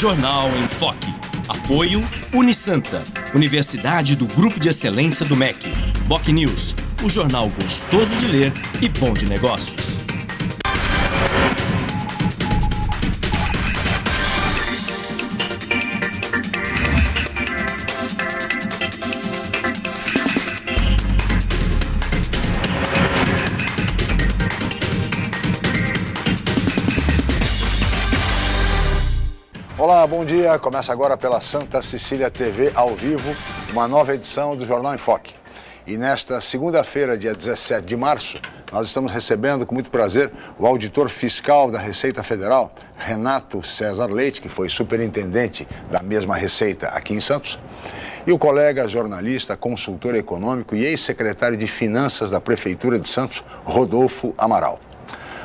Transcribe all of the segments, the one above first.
Jornal em Foque. Apoio Unisanta, Universidade do Grupo de Excelência do MEC. Boc News, o jornal gostoso de ler e bom de negócios. Olá, bom dia. Começa agora pela Santa Cecília TV, ao vivo, uma nova edição do Jornal em Foque. E nesta segunda-feira, dia 17 de março, nós estamos recebendo com muito prazer o auditor fiscal da Receita Federal, Renato César Leite, que foi superintendente da mesma Receita aqui em Santos, e o colega jornalista, consultor econômico e ex-secretário de Finanças da Prefeitura de Santos, Rodolfo Amaral.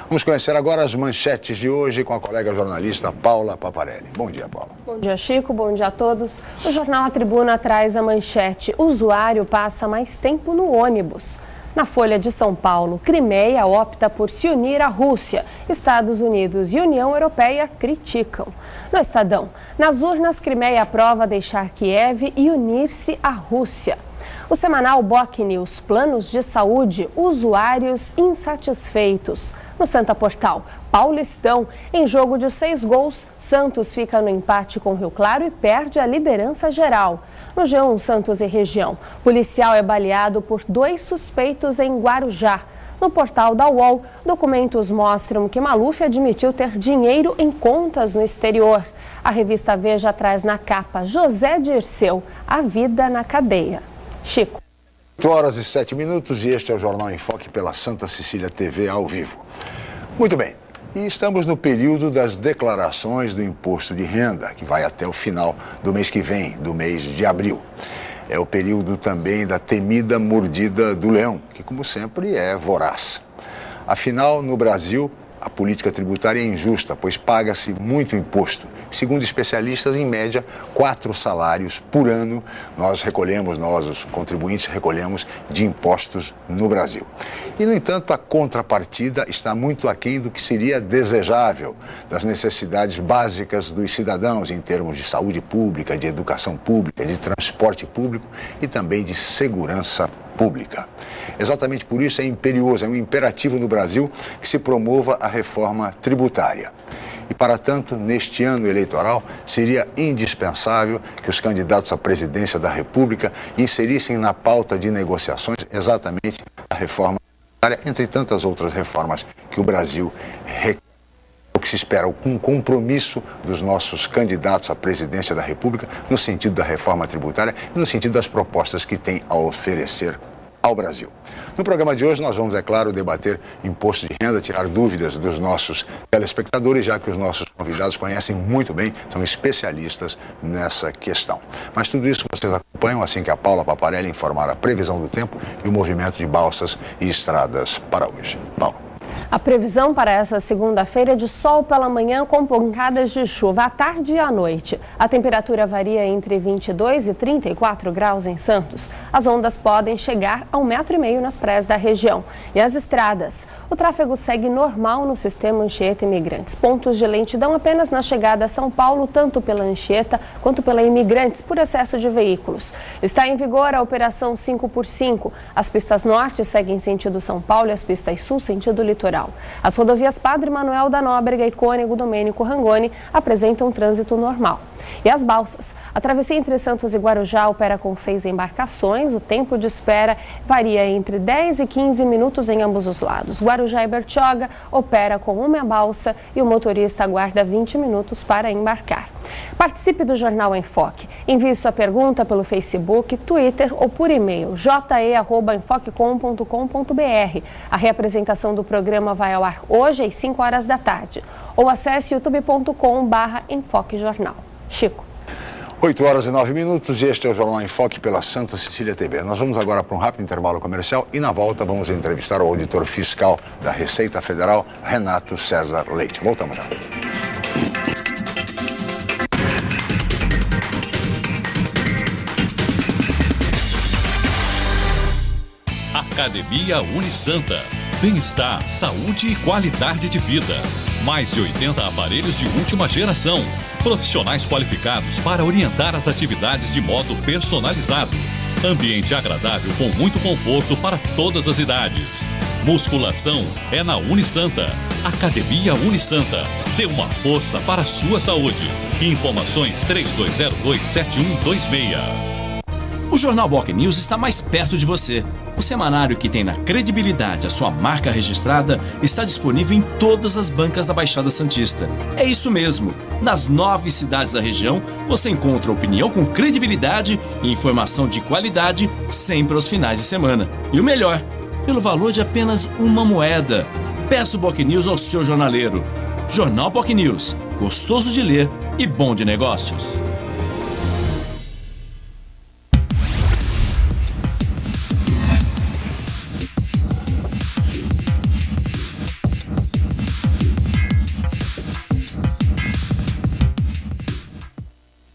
Vamos conhecer agora as manchetes de hoje com a colega jornalista Paula Paparelli. Bom dia, Paula. Bom dia, Chico. Bom dia a todos. O jornal A Tribuna traz a manchete: usuário passa mais tempo no ônibus. Na Folha de São Paulo, Crimeia opta por se unir à Rússia. Estados Unidos e União Europeia criticam. No Estadão, nas urnas, Crimeia aprova deixar Kiev e unir-se à Rússia. O semanal Boc News, planos de saúde, usuários insatisfeitos. No Santa Portal, Paulistão, em jogo de 6 gols, Santos fica no empate com Rio Claro e perde a liderança geral. No G1 Santos e região, policial é baleado por 2 suspeitos em Guarujá. No portal da UOL, documentos mostram que Maluf admitiu ter dinheiro em contas no exterior. A revista Veja traz na capa José Dirceu, a vida na cadeia. Chico. 8h07 e este é o Jornal em Foque pela Santa Cecília TV ao vivo. Muito bem, e estamos no período das declarações do imposto de renda, que vai até o final do mês que vem, do mês de abril. É o período também da temida mordida do leão, que como sempre é voraz. Afinal, no Brasil, a política tributária é injusta, pois paga-se muito imposto. Segundo especialistas, em média, 4 salários por ano nós, os contribuintes, recolhemos de impostos no Brasil. E, no entanto, a contrapartida está muito aquém do que seria desejável, das necessidades básicas dos cidadãos em termos de saúde pública, de educação pública, de transporte público e também de segurança pública. Exatamente por isso é imperioso, é um imperativo no Brasil que se promova a reforma tributária. E, para tanto, neste ano eleitoral, seria indispensável que os candidatos à presidência da República inserissem na pauta de negociações exatamente a reforma tributária, entre tantas outras reformas que o Brasil requer. O que se espera um compromisso dos nossos candidatos à presidência da República no sentido da reforma tributária e no sentido das propostas que tem a oferecer ao Brasil. No programa de hoje nós vamos, é claro, debater imposto de renda, tirar dúvidas dos nossos telespectadores, já que os nossos convidados conhecem muito bem, são especialistas nessa questão. Mas tudo isso vocês acompanham assim que a Paula Paparelli informar a previsão do tempo e o movimento de balsas e estradas para hoje. Paula. A previsão para essa segunda-feira é de sol pela manhã com pancadas de chuva à tarde e à noite. A temperatura varia entre 22 e 34 graus em Santos. As ondas podem chegar a 1,5 metro nas praias da região. E as estradas? O tráfego segue normal no sistema Anchieta Imigrantes. Pontos de lentidão apenas na chegada a São Paulo, tanto pela Anchieta quanto pela Imigrantes, por excesso de veículos. Está em vigor a operação 5x5. As pistas norte seguem sentido São Paulo e as pistas sul sentido litoral. As rodovias Padre Manuel da Nóbrega e Cônego Domênico Rangoni apresentam trânsito normal. E as balsas? A travessia entre Santos e Guarujá opera com 6 embarcações. O tempo de espera varia entre 10 e 15 minutos em ambos os lados. Guarujá e Bertioga opera com uma balsa e o motorista aguarda 20 minutos para embarcar. Participe do Jornal em Foque. Envie sua pergunta pelo Facebook, Twitter ou por e-mail je@enfoquecom.com.br. A reapresentação do programa vai ao ar hoje às 5 horas da tarde. Ou acesse youtube.com/enfoquejornal. Chico. 8h09 e este é o Jornal em Foque pela Santa Cecília TV. Nós vamos agora para um rápido intervalo comercial e na volta vamos entrevistar o auditor fiscal da Receita Federal, Renato César Leite. Voltamos já. Academia Unisanta. Bem-estar, saúde e qualidade de vida. Mais de 80 aparelhos de última geração. Profissionais qualificados para orientar as atividades de modo personalizado. Ambiente agradável com muito conforto para todas as idades. Musculação é na Unisanta. Academia Unisanta. Dê uma força para a sua saúde. Informações 3202-7126. O Jornal Boc News está mais perto de você. O semanário que tem na credibilidade a sua marca registrada está disponível em todas as bancas da Baixada Santista. É isso mesmo. Nas 9 cidades da região, você encontra opinião com credibilidade e informação de qualidade sempre aos finais de semana. E o melhor, pelo valor de apenas uma moeda. Peça o Boc News ao seu jornaleiro. Jornal Boc News, gostoso de ler e bom de negócios.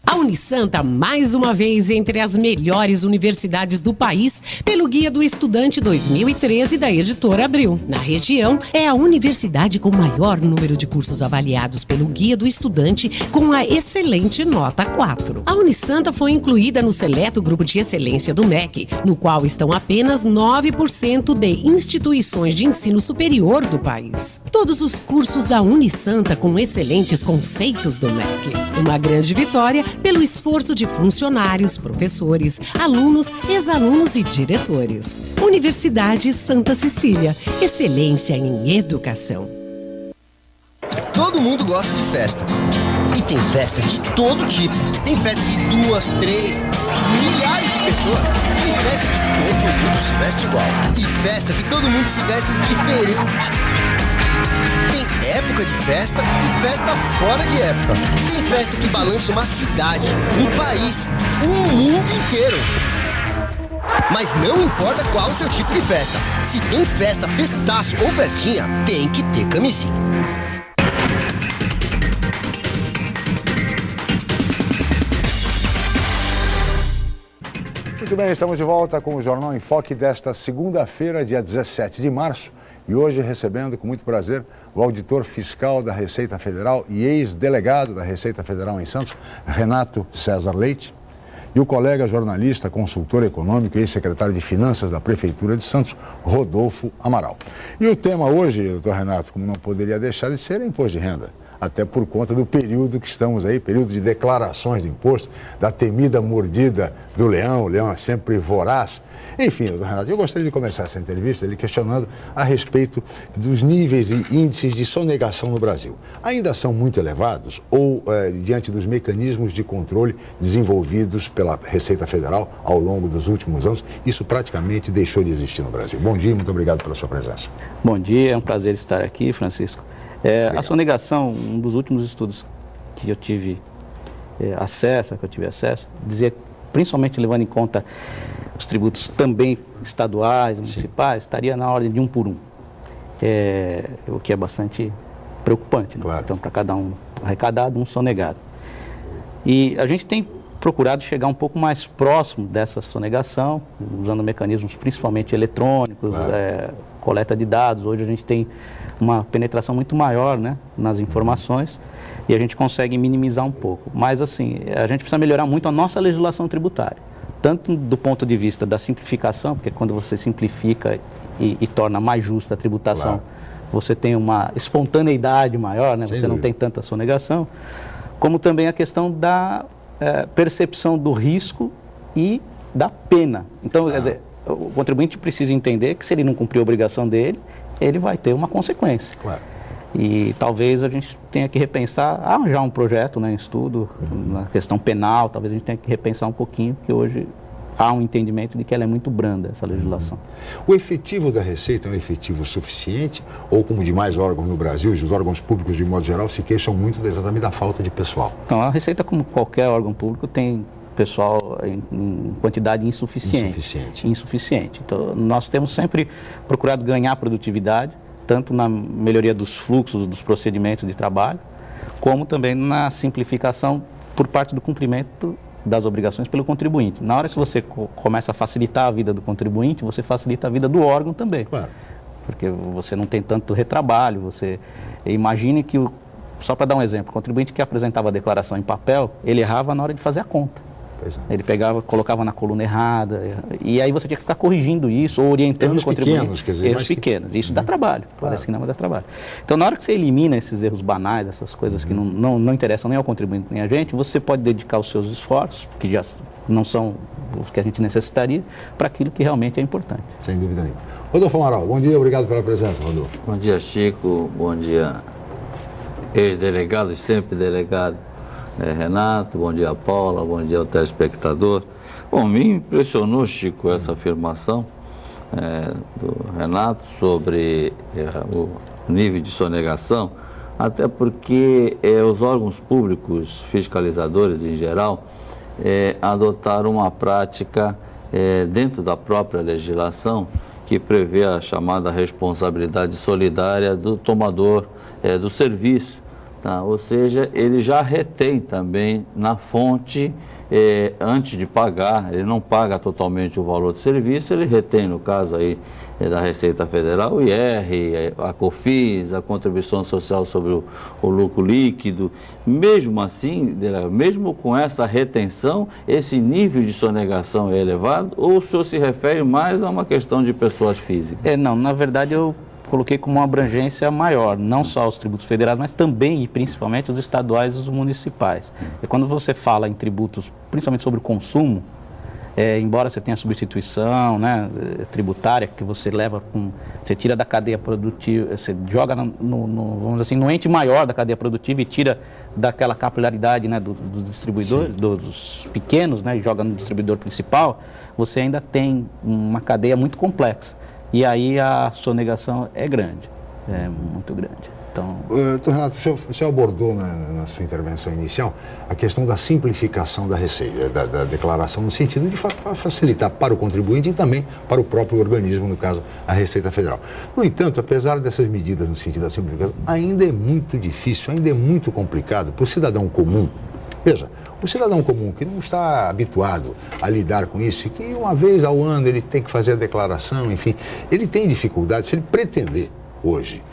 A Unisanta, mais uma vez, entre as melhores universidades do país, pelo Guia do Estudante 2013 da Editora Abril. Na região, é a universidade com maior número de cursos avaliados pelo Guia do Estudante, com a excelente nota 4. A Unisanta foi incluída no seleto grupo de excelência do MEC, no qual estão apenas 9% de instituições de ensino superior do país. Todos os cursos da Unisanta com excelentes conceitos do MEC. Uma grande vitória pelo esforço de funcionários, professores, alunos, ex-alunos e diretores. Universidade Santa Cecília, excelência em educação. Todo mundo gosta de festa. E tem festa de todo tipo. Tem festa de 2, 3, milhares de pessoas. Tem festa que todo mundo se veste igual. E festa que todo mundo se veste diferente. Tem época de festa e festa fora de época. Tem festa que balança uma cidade, um país, um mundo inteiro. Mas não importa qual o seu tipo de festa. Se tem festa, festaço ou festinha, tem que ter camisinha. Muito bem, estamos de volta com o Jornal em Foque desta segunda-feira, dia 17 de março. E hoje recebendo com muito prazer o auditor fiscal da Receita Federal e ex-delegado da Receita Federal em Santos, Renato César Leite, e o colega jornalista, consultor econômico e ex-secretário de Finanças da Prefeitura de Santos, Rodolfo Amaral. E o tema hoje, doutor Renato, como não poderia deixar de ser, é imposto de renda. Até por conta do período que estamos aí, período de declarações de imposto, da temida mordida do leão, o leão é sempre voraz. Enfim, doutor Renato, eu gostaria de começar essa entrevista ele questionando a respeito dos níveis e índices de sonegação no Brasil. Ainda são muito elevados ou, diante dos mecanismos de controle desenvolvidos pela Receita Federal ao longo dos últimos anos, isso praticamente deixou de existir no Brasil? Bom dia e muito obrigado pela sua presença. Bom dia, é um prazer estar aqui, Francisco. A sonegação, um dos últimos estudos que eu tive acesso, dizia, principalmente levando em conta os tributos também estaduais, municipais, estaria na ordem de 1 por 1, o que é bastante preocupante, né? Claro. Então, para cada um arrecadado, um sonegado. E a gente tem procurado chegar um pouco mais próximo dessa sonegação, usando mecanismos principalmente eletrônicos, claro. Coleta de dados. Hoje a gente tem uma penetração muito maior, né, nas informações e a gente consegue minimizar um pouco. Mas, assim, a gente precisa melhorar muito a nossa legislação tributária, tanto do ponto de vista da simplificação, porque quando você simplifica e torna mais justa a tributação, claro. Você tem uma espontaneidade maior, né? Você não tem tanta sonegação, como também a questão da percepção do risco e da pena. Então, quer dizer, o contribuinte precisa entender que se ele não cumprir a obrigação dele, ele vai ter uma consequência. Claro. E talvez a gente tenha que repensar, já um projeto, né, em estudo, na questão penal, talvez a gente tenha que repensar um pouquinho, porque hoje há um entendimento de que ela é muito branda, essa legislação. O efetivo da Receita é um efetivo suficiente? Ou, como demais órgãos no Brasil, os órgãos públicos de modo geral se queixam muito exatamente da falta de pessoal? Então, a Receita, como qualquer órgão público, tem pessoal em quantidade insuficiente. Então, nós temos sempre procurado ganhar produtividade, tanto na melhoria dos fluxos, dos procedimentos de trabalho, como também na simplificação por parte do cumprimento das obrigações pelo contribuinte. Na hora que você começa a facilitar a vida do contribuinte, você facilita a vida do órgão também. Claro. Porque você não tem tanto retrabalho, você imagine que só para dar um exemplo, o contribuinte que apresentava a declaração em papel, ele errava na hora de fazer a conta. Ele pegava, colocava na coluna errada, e aí você tinha que ficar corrigindo isso, ou orientando o contribuinte. Pequenos, quer dizer, erros pequenos. Isso dá trabalho, parece que não, mas dá trabalho. Então, na hora que você elimina esses erros banais, essas coisas que não interessam nem ao contribuinte nem a gente, você pode dedicar os seus esforços, que já não são os que a gente necessitaria, para aquilo que realmente é importante. Sem dúvida nenhuma. Rodolfo Amaral, bom dia, obrigado pela presença, Rodolfo. Bom dia, Chico, bom dia, ex-delegado e sempre delegado. Renato, bom dia, Paula, bom dia ao telespectador. Bom, me impressionou, Chico, essa afirmação do Renato sobre o nível de sonegação, até porque os órgãos públicos, fiscalizadores em geral, adotaram uma prática dentro da própria legislação que prevê a chamada responsabilidade solidária do tomador do serviço. Tá? Ou seja, ele já retém também na fonte, antes de pagar, ele não paga totalmente o valor do serviço, ele retém, no caso aí da Receita Federal, o IR, a COFINS, a contribuição social sobre o lucro líquido. Mesmo assim, mesmo com essa retenção, esse nível de sonegação é elevado, ou o senhor se refere mais a uma questão de pessoas físicas? Não, na verdade eu coloquei como uma abrangência maior, não só os tributos federais, mas também e principalmente os estaduais e os municipais. E quando você fala em tributos, principalmente sobre o consumo, embora você tenha substituição, né, tributária, que você leva você tira da cadeia produtiva, você joga vamos dizer assim, no ente maior da cadeia produtiva e tira daquela capilaridade, né, dos distribuidores, dos pequenos, né, e joga no distribuidor principal, você ainda tem uma cadeia muito complexa. E aí a sonegação é grande, é muito grande. Então, Renato, o senhor abordou na sua intervenção inicial a questão da simplificação da receita, da declaração, no sentido de facilitar para o contribuinte e também para o próprio organismo, no caso, a Receita Federal. No entanto, apesar dessas medidas no sentido da simplificação, ainda é muito difícil, ainda é muito complicado para o cidadão comum. Veja, o cidadão comum que não está habituado a lidar com isso, que uma vez ao ano ele tem que fazer a declaração, enfim, ele tem dificuldade, se ele pretender hoje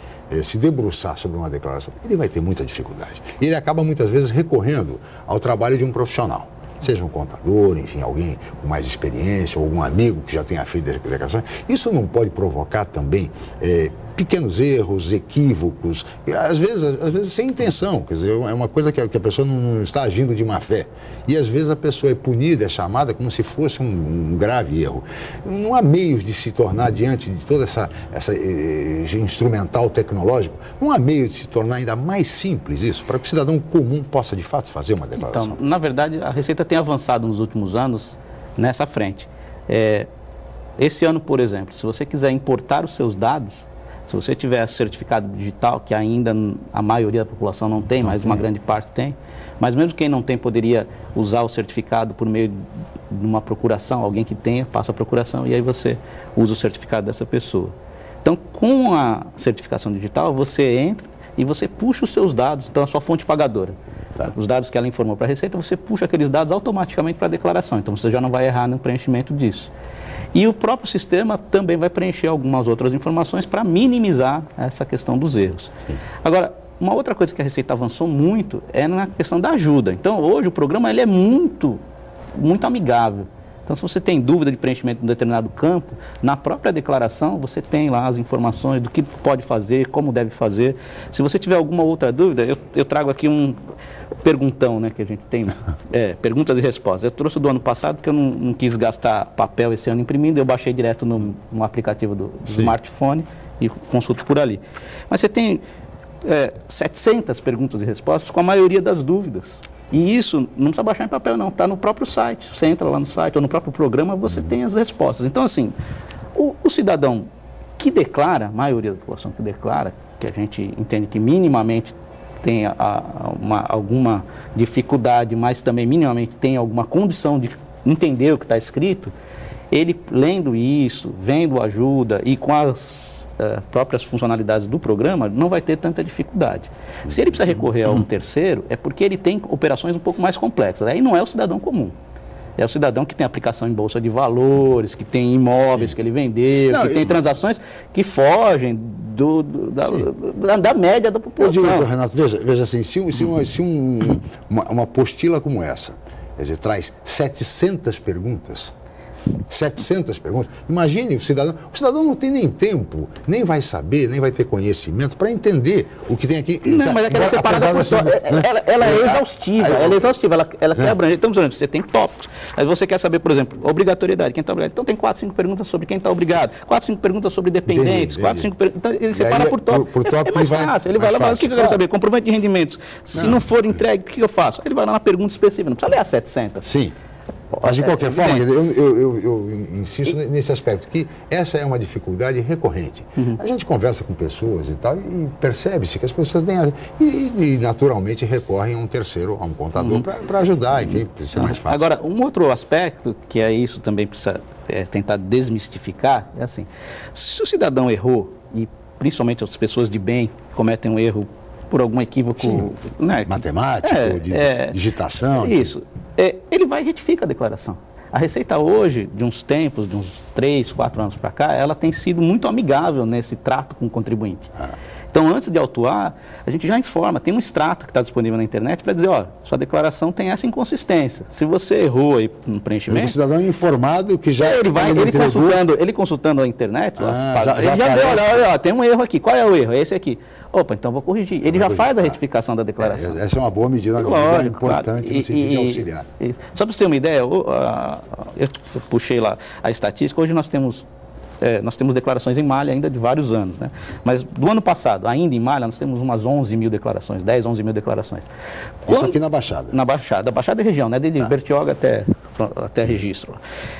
se debruçar sobre uma declaração, ele vai ter muita dificuldade. E ele acaba muitas vezes recorrendo ao trabalho de um profissional, seja um contador, enfim, alguém com mais experiência, ou algum amigo que já tenha feito declarações. Isso não pode provocar também pequenos erros, equívocos, às vezes sem intenção, quer dizer, é uma coisa que a pessoa não está agindo de má fé. E às vezes a pessoa é punida, é chamada como se fosse um grave erro. Não há meios de se tornar, diante de toda essa instrumental tecnológico, não há meio de se tornar ainda mais simples isso, para que o cidadão comum possa de fato fazer uma declaração. Então, na verdade, a Receita tem avançado nos últimos anos nessa frente. Esse ano, por exemplo, se você quiser importar os seus dados, se você tiver certificado digital, que ainda a maioria da população não tem, mas uma grande parte tem, mas mesmo quem não tem poderia usar o certificado por meio de uma procuração, alguém que tenha, passa a procuração e aí você usa o certificado dessa pessoa. Então, com a certificação digital, você entra e você puxa os seus dados, então a sua fonte pagadora. Os dados que ela informou para a Receita, você puxa aqueles dados automaticamente para a declaração, então você já não vai errar no preenchimento disso. E o próprio sistema também vai preencher algumas outras informações para minimizar essa questão dos erros. Agora, uma outra coisa que a Receita avançou muito é na questão da ajuda. Então, hoje o programa ele é muito amigável. Então, se você tem dúvida de preenchimento de um determinado campo, na própria declaração você tem lá as informações do que pode fazer, como deve fazer. Se você tiver alguma outra dúvida, eu trago aqui um perguntão, né, que a gente tem, perguntas e respostas. Eu trouxe do ano passado porque eu não quis gastar papel esse ano imprimindo, eu baixei direto no aplicativo do smartphone e consulto por ali. Mas você tem 700 perguntas e respostas com a maioria das dúvidas. E isso não precisa baixar em papel não, está no próprio site. Você entra lá no site ou no próprio programa, você tem as respostas. Então, assim, o cidadão que declara, a maioria da população que declara, que a gente entende que minimamente tem alguma dificuldade, mas também minimamente tem alguma condição de entender o que está escrito, ele lendo isso, vendo ajuda e com as próprias funcionalidades do programa, não vai ter tanta dificuldade. Se ele precisa recorrer a um terceiro, é porque ele tem operações um pouco mais complexas. Aí não é o cidadão comum. É o cidadão que tem aplicação em bolsa de valores, que tem imóveis que ele vendeu, que tem transações que fogem da média da população. Eu digo, Renato, veja assim, se uma apostila como essa, quer dizer, traz 700 perguntas, 700 perguntas. Imagine o cidadão não tem nem tempo, nem vai saber, nem vai ter conhecimento para entender o que tem aqui. Não, mas é que ela é separada por ela é exaustiva, ela quer abranger. Então, por exemplo, você tem tópicos. Aí você quer saber, por exemplo, obrigatoriedade, quem está obrigado. Então tem 4, 5 perguntas sobre quem está obrigado, 4, 5 perguntas sobre dependentes, 4, 5 perguntas. Então ele separa por tópicos. É mais fácil. Ele vai lá e fala, o que eu quero saber? Comprovante de rendimentos. Se não for entregue, o que eu faço? Ele vai lá na pergunta específica, não precisa ler as 700. Sim. Mas, de qualquer forma, eu insisto nesse aspecto, que essa é uma dificuldade recorrente. A gente conversa com pessoas e tal, e percebe-se que as pessoas têm naturalmente recorrem a um terceiro, a um contador, para ajudar, enfim, isso é mais fácil. Agora, um outro aspecto, que é isso também precisa tentar desmistificar, é assim, se o cidadão errou, e principalmente as pessoas de bem cometem um erro por algum equívoco, né, matemático, digitação. Isso. Ele vai e retifica a declaração. A Receita hoje, de uns tempos, de uns 3, 4 anos para cá, ela tem sido muito amigável nesse trato com o contribuinte. Então, antes de autuar, a gente já informa, tem um extrato que está disponível na internet para dizer, ó, sua declaração tem essa inconsistência. Se você errou aí no preenchimento... O cidadão é informado que já... Ele consultando a internet, ele já vê, olha, tem um erro aqui, qual é o erro? É esse aqui. Opa, então vou corrigir. Ele já faz a retificação da declaração. Essa é uma boa medida, importante no sentido de auxiliar. Só para você ter uma ideia, eu puxei lá a estatística, hoje nós temos declarações em malha ainda de vários anos, né? Mas do ano passado, ainda em malha, nós temos umas 11 mil declarações, 10, 11 mil declarações. Isso aqui na Baixada? Na Baixada e região, né? Desde Bertioga até Registro.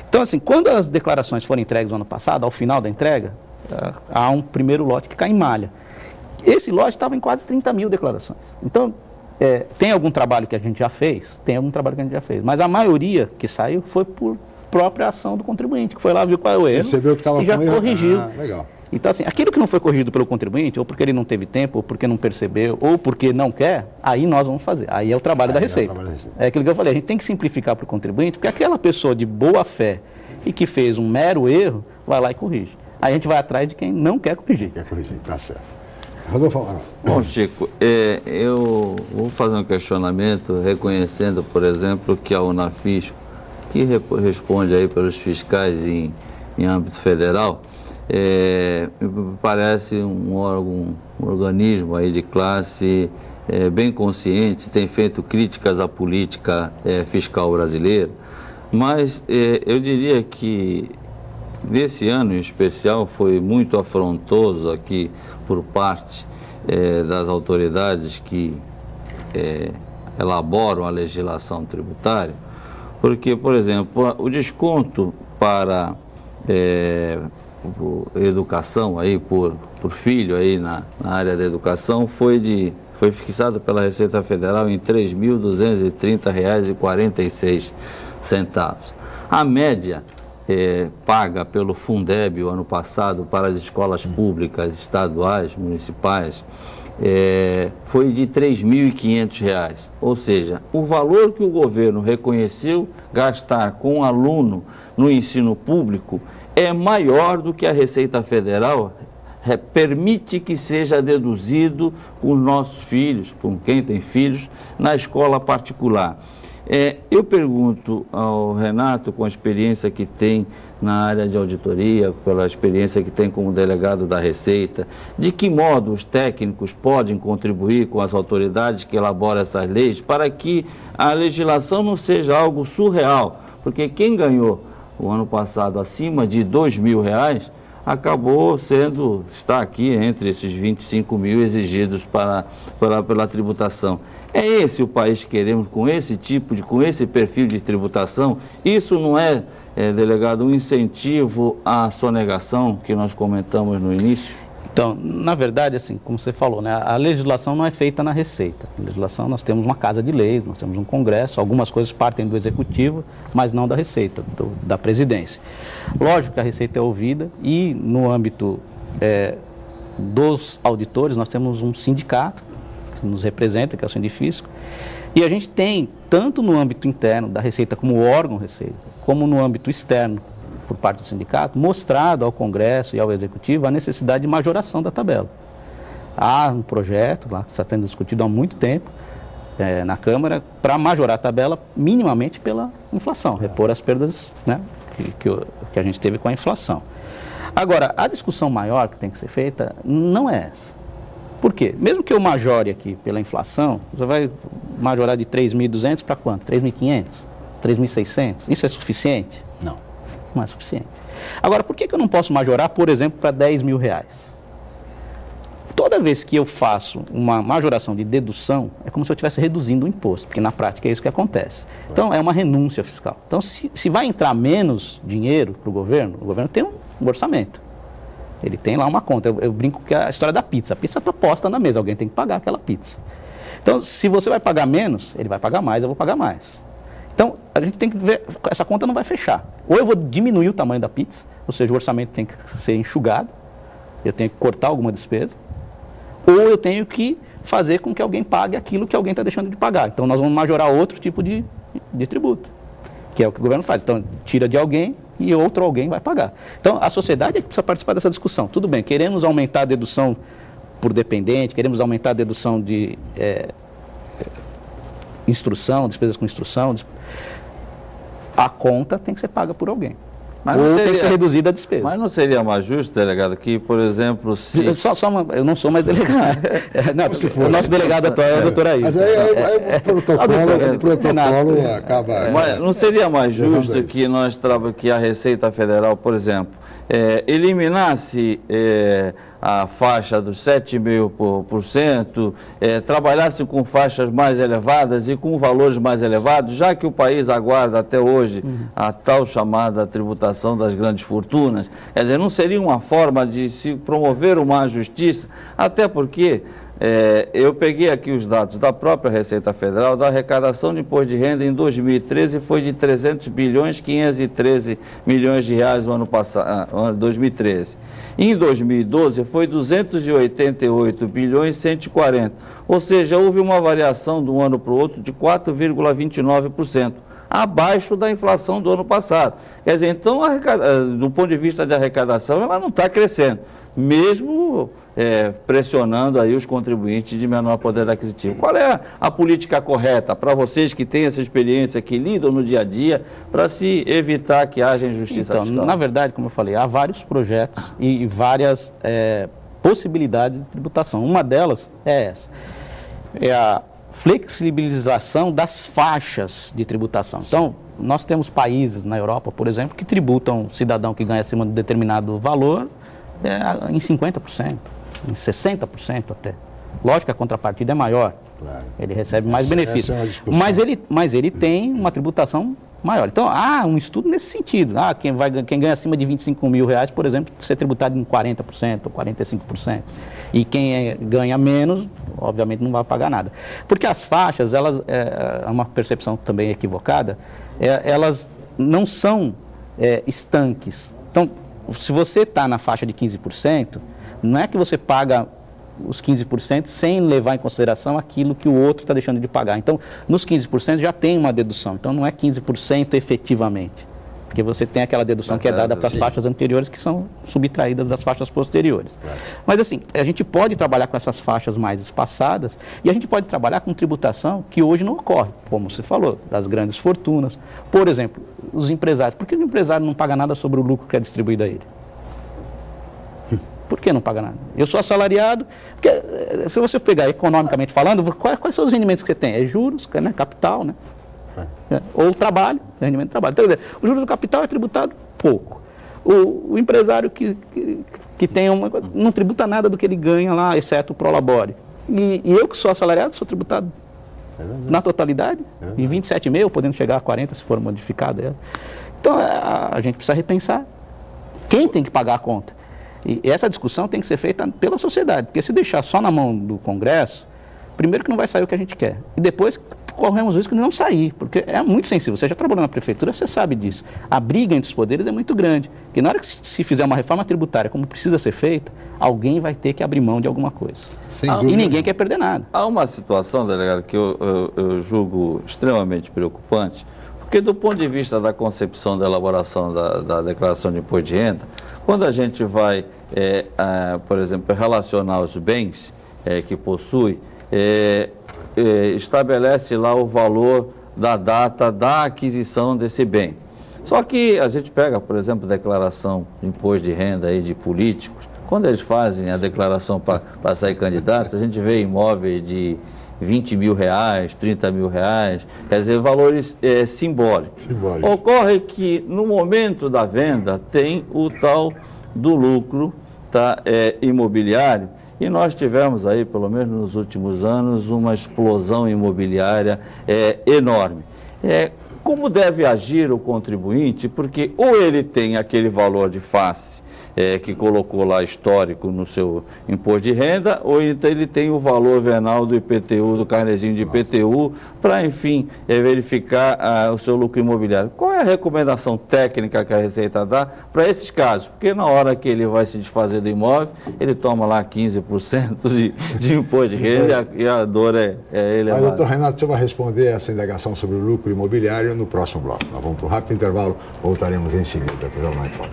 Então, assim, quando as declarações foram entregues no ano passado, ao final da entrega, há um primeiro lote que cai em malha. Esse lote estava em quase 30 mil declarações. Então, tem algum trabalho que a gente já fez? Tem algum trabalho que a gente já fez. Mas a maioria que saiu foi por própria ação do contribuinte, que foi lá, viu qual é o erro, percebeu que estava e já corrigiu. Legal. Então, assim, aquilo que não foi corrigido pelo contribuinte, ou porque ele não teve tempo, ou porque não percebeu, ou porque não quer, aí nós vamos fazer. Aí é o trabalho da Receita. É aquilo que eu falei, a gente tem que simplificar para o contribuinte, porque aquela pessoa de boa fé e que fez um mero erro, vai lá e corrige. Aí a gente vai atrás de quem não quer corrigir. Quer corrigir, tá certo. Rodolfo. Bom, Chico, eu vou fazer um questionamento reconhecendo, por exemplo, que a Unafisco, que responde aí pelos fiscais em âmbito federal, me parece um organismo aí de classe bem consciente, tem feito críticas à política fiscal brasileira, mas eu diria que nesse ano em especial foi muito afrontoso aqui por parte das autoridades que elaboram a legislação tributária, porque, por exemplo, o desconto para educação aí por filho aí na área da educação foi fixado pela Receita Federal em R$ 3.230,46. A média paga pelo Fundeb o ano passado para as escolas públicas, estaduais, municipais, foi de R$ 3.500, ou seja, o valor que o governo reconheceu gastar com um aluno no ensino público é maior do que a Receita Federal permite que seja deduzido com os nossos filhos, com quem tem filhos, na escola particular. Eu pergunto ao Renato, com a experiência que tem na área de auditoria, pela experiência que tem como delegado da Receita, de que modo os técnicos podem contribuir com as autoridades que elaboram essas leis para que a legislação não seja algo surreal, porque quem ganhou o ano passado acima de R$ 2.000 acabou está aqui entre esses 25 mil exigidos pela tributação. É esse o país que queremos com esse perfil de tributação? Isso não é, delegado, um incentivo à sonegação que nós comentamos no início? Então, na verdade, assim, como você falou, né, a legislação não é feita na Receita. A legislação, nós temos uma casa de leis, nós temos um Congresso, algumas coisas partem do Executivo, mas não da Receita, da Presidência. Lógico que a Receita é ouvida e no âmbito dos auditores nós temos um sindicato que nos representa, que é o Sindifisco, E a gente tem, tanto no âmbito interno da Receita como órgão Receita, como no âmbito externo, por parte do sindicato, mostrado ao Congresso e ao Executivo a necessidade de majoração da tabela. Há um projeto lá que está sendo discutido há muito tempo na Câmara para majorar a tabela minimamente pela inflação, repor as perdas, né, que a gente teve com a inflação. Agora, a discussão maior que tem que ser feita não é essa. Por quê? Mesmo que eu majore aqui pela inflação, você vai majorar de 3.200 para quanto? 3.500? 3.600? Isso é suficiente? Não. Não é suficiente. Agora, por que eu não posso majorar, por exemplo, para R$10.000? Toda vez que eu faço uma majoração de dedução, é como se eu estivesse reduzindo o imposto, porque na prática é isso que acontece. Então, é uma renúncia fiscal. Então, se vai entrar menos dinheiro para o governo tem um orçamento. Ele tem lá uma conta. Eu brinco que é a história da pizza. A pizza está posta na mesa, alguém tem que pagar aquela pizza. Então, se você vai pagar menos, ele vai pagar mais, eu vou pagar mais. Então, a gente tem que ver, essa conta não vai fechar. Ou eu vou diminuir o tamanho da pizza, ou seja, o orçamento tem que ser enxugado, eu tenho que cortar alguma despesa, ou eu tenho que fazer com que alguém pague aquilo que alguém está deixando de pagar. Então, nós vamos majorar outro tipo de tributo, que é o que o governo faz. Então, tira de alguém e outro alguém vai pagar. Então, a sociedade precisa participar dessa discussão. Tudo bem, queremos aumentar a dedução por dependente, queremos aumentar a dedução de instrução, despesas com instrução. A conta tem que ser paga por alguém. Ou tem que ser reduzida a despesa. Mas não seria mais justo, delegado, que, por exemplo, se... eu não sou mais delegado. Não, o nosso delegado atual é o doutor Ailton. Mas aí o protocolo acaba... Mas não seria mais justo que a Receita Federal, por exemplo, eliminasse a faixa dos 7.000%, trabalhasse com faixas mais elevadas e com valores mais elevados, já que o país aguarda até hoje a tal chamada tributação das grandes fortunas? Quer dizer, não seria uma forma de se promover uma justiça? Até porque eu peguei aqui os dados da própria Receita Federal, da arrecadação de imposto de renda em 2013 foi de 300.513 bilhões de reais no ano passado, 2013. Em 2012 foi 288.140 bilhões, ou seja, houve uma variação de um ano para o outro de 4,29%, abaixo da inflação do ano passado. Quer dizer, então, do ponto de vista de arrecadação, ela não está crescendo, mesmo pressionando aí os contribuintes de menor poder aquisitivo. Qual é a política correta para vocês que têm essa experiência, que lidam no dia a dia, para se evitar que haja injustiça fiscal? Na verdade, como eu falei, há vários projetos e várias possibilidades de tributação. Uma delas é essa. É a flexibilização das faixas de tributação. Então, nós temos países na Europa, por exemplo, que tributam o cidadão que ganha acima de determinado valor em 50%. Em 60% até. Lógico que a contrapartida é maior. Claro. Ele recebe mais benefícios. Mas ele tem uma tributação maior. Então, há um estudo nesse sentido. Quem ganha acima de R$25.000, por exemplo, ser tributado em 40% ou 45%. E quem ganha menos, obviamente, não vai pagar nada. Porque as faixas, elas, é uma percepção também equivocada, elas não são estanques. Então, se você está na faixa de 15%, não é que você paga os 15% sem levar em consideração aquilo que o outro está deixando de pagar. Então, nos 15% já tem uma dedução. Então, não é 15% efetivamente. Porque você tem aquela dedução que é dada para as faixas anteriores, que são subtraídas das faixas posteriores. Claro. Mas, assim, a gente pode trabalhar com essas faixas mais espaçadas e a gente pode trabalhar com tributação que hoje não ocorre, como você falou, das grandes fortunas. Por exemplo, os empresários. Por que o empresário não paga nada sobre o lucro que é distribuído a ele? Por que não paga nada? Eu sou assalariado, porque se você pegar economicamente falando, quais são os rendimentos que você tem? É juros, né? Capital, né? Ou trabalho, rendimento de trabalho. Então, o juro do capital é tributado pouco. O empresário que tem não tributa nada do que ele ganha lá, exceto o prolabore. E eu que sou assalariado, sou tributado na totalidade, em 27,5, podendo chegar a 40 se for modificado. Então, a gente precisa repensar quem tem que pagar a conta. E essa discussão tem que ser feita pela sociedade, porque se deixar só na mão do Congresso, primeiro que não vai sair o que a gente quer, e depois corremos o risco de não sair, porque é muito sensível. Você já trabalhou na prefeitura, você sabe disso. A briga entre os poderes é muito grande. E na hora que se fizer uma reforma tributária como precisa ser feita, alguém vai ter que abrir mão de alguma coisa. E ninguém quer perder nada. Há uma situação, delegado, que eu julgo extremamente preocupante, porque do ponto de vista da concepção da elaboração da declaração de imposto de renda, quando a gente vai, por exemplo, relacionar os bens que possui, estabelece lá o valor da data da aquisição desse bem. Só que a gente pega, por exemplo, a declaração de imposto de renda aí de políticos, quando eles fazem a declaração para sair candidato, a gente vê imóveis de 20 mil reais, 30 mil reais, quer dizer, valores simbólicos. Ocorre que no momento da venda tem o tal do lucro imobiliário, e nós tivemos aí, pelo menos nos últimos anos, uma explosão imobiliária enorme. Como deve agir o contribuinte? Porque ou ele tem aquele valor de face que colocou lá histórico no seu imposto de renda, ou então ele tem o valor venal do IPTU, do carnezinho de IPTU, para, enfim, verificar o seu lucro imobiliário. Qual é a recomendação técnica que a Receita dá para esses casos? Porque na hora que ele vai se desfazer do imóvel, ele toma lá 15% de imposto de renda e a dor é elevada. Mas, doutor Renato, você vai responder essa indagação sobre o lucro imobiliário no próximo bloco. Nós vamos para um rápido intervalo, voltaremos em seguida para o Jornal em Foque.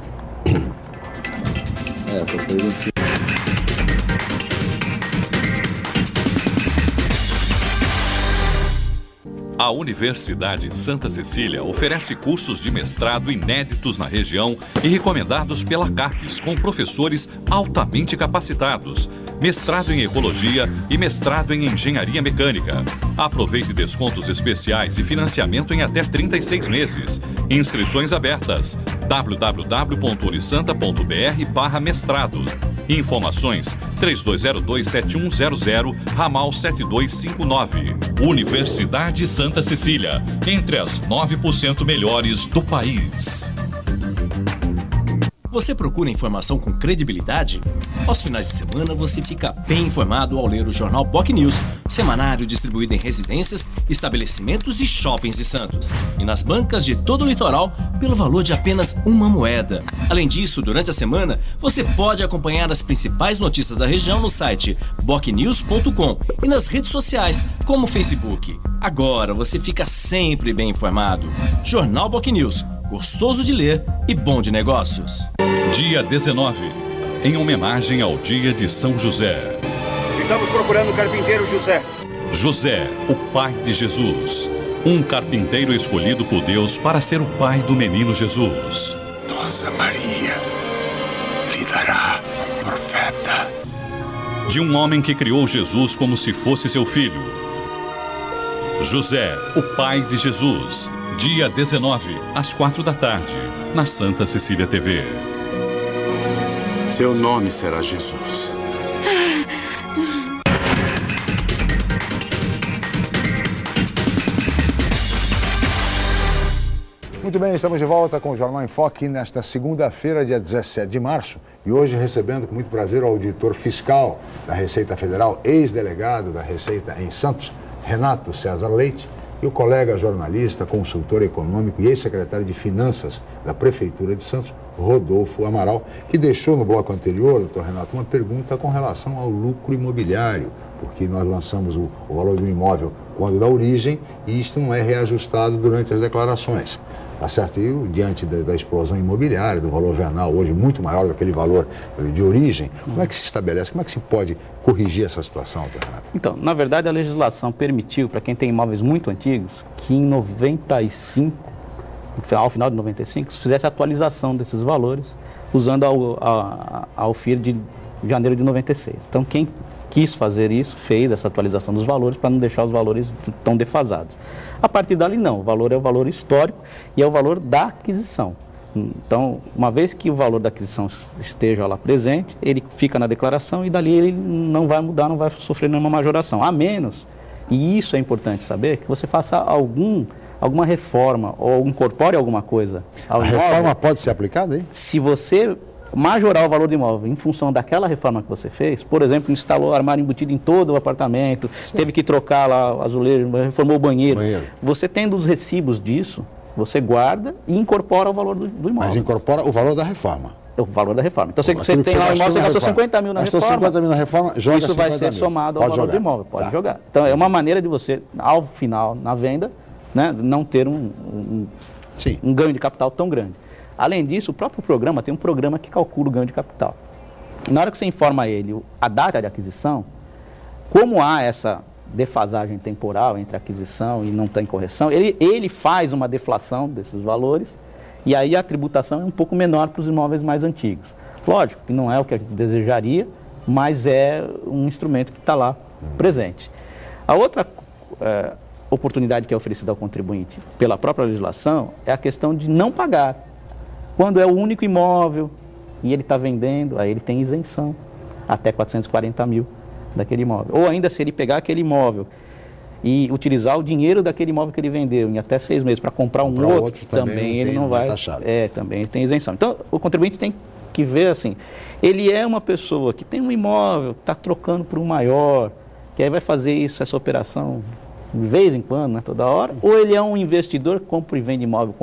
A Universidade Santa Cecília oferece cursos de mestrado inéditos na região e recomendados pela CAPES, com professores altamente capacitados, mestrado em Ecologia e mestrado em Engenharia Mecânica. Aproveite descontos especiais e financiamento em até 36 meses. Inscrições abertas. www.unisanta.br/mestrado. Informações 3202-7100, ramal 7259. Universidade Santa Cecília, entre as 9% melhores do país. Você procura informação com credibilidade? Aos finais de semana você fica bem informado ao ler o jornal POC News, semanário distribuído em residências, estabelecimentos e shoppings de Santos, e nas bancas de todo o litoral pelo valor de apenas uma moeda. Além disso, durante a semana, você pode acompanhar as principais notícias da região no site bocnews.com e nas redes sociais, como o Facebook. Agora você fica sempre bem informado. Jornal POC News, gostoso de ler e bom de negócios. Dia 19, em homenagem ao dia de São José. Estamos procurando o carpinteiro José. José, o pai de Jesus. Um carpinteiro escolhido por Deus para ser o pai do menino Jesus. Nossa Maria lhe dará um profeta. De um homem que criou Jesus como se fosse seu filho. José, o pai de Jesus. Dia 19, às 4 da tarde, na Santa Cecília TV. Seu nome será Jesus. Muito bem, estamos de volta com o Jornal em Foque nesta segunda-feira, dia 17 de março, e hoje recebendo com muito prazer o auditor fiscal da Receita Federal, ex-delegado da Receita em Santos, Renato César Leite, e o colega jornalista, consultor econômico e ex-secretário de Finanças da Prefeitura de Santos, Rodolfo Amaral, que deixou no bloco anterior, doutor Renato, uma pergunta com relação ao lucro imobiliário, porque nós lançamos o valor do imóvel quando dá origem e isto não é reajustado durante as declarações. Tá certo? E diante da explosão imobiliária, do valor venal hoje muito maior daquele valor de origem, como é que se estabelece, como é que se pode corrigir essa situação, doutor Renato? Então, na verdade, a legislação permitiu, para quem tem imóveis muito antigos, que em 95, ao final de 95, se fizesse a atualização desses valores, usando a UFIR de janeiro de 96. Então, quem quis fazer isso, fez essa atualização dos valores para não deixar os valores tão defasados. A partir dali, não. O valor é o valor histórico e é o valor da aquisição. Então, uma vez que o valor da aquisição esteja lá presente, ele fica na declaração e dali ele não vai mudar, não vai sofrer nenhuma majoração. A menos, e isso é importante saber, que você faça alguma reforma ou incorpore alguma coisa. A reforma pode ser aplicada aí? Se você majorar o valor do imóvel em função daquela reforma que você fez, por exemplo, instalou armário embutido em todo o apartamento, teve que trocar lá o azulejo, reformou o banheiro. Você tendo os recibos disso, você guarda e incorpora o valor do imóvel. Mas incorpora o valor da reforma. O valor da reforma. Então, você tem lá o imóvel, você gastou 50 mil na reforma. 50 mil na reforma, joga isso vai ser somado ao valor do imóvel. Pode jogar. Então, é uma maneira de você, ao final, na venda, né, não ter um ganho de capital tão grande. Além disso, o próprio programa tem um programa que calcula o ganho de capital. Na hora que você informa ele a data de aquisição, como há essa defasagem temporal entre a aquisição e não tem correção, ele faz uma deflação desses valores e aí a tributação é um pouco menor para os imóveis mais antigos. Lógico que não é o que a gente desejaria, mas é um instrumento que está lá presente. A outra oportunidade que é oferecida ao contribuinte pela própria legislação é a questão de não pagar. Quando é o único imóvel e ele está vendendo, aí ele tem isenção até 440 mil daquele imóvel. Ou ainda se ele pegar aquele imóvel e utilizar o dinheiro daquele imóvel que ele vendeu em até 6 meses para comprar um outro também ele não vai, também ele tem isenção. Então, o contribuinte tem que ver assim, ele é uma pessoa que tem um imóvel, está trocando por um maior, que aí vai fazer essa operação de vez em quando, né, toda hora, ou ele é um investidor que compra e vende imóvel,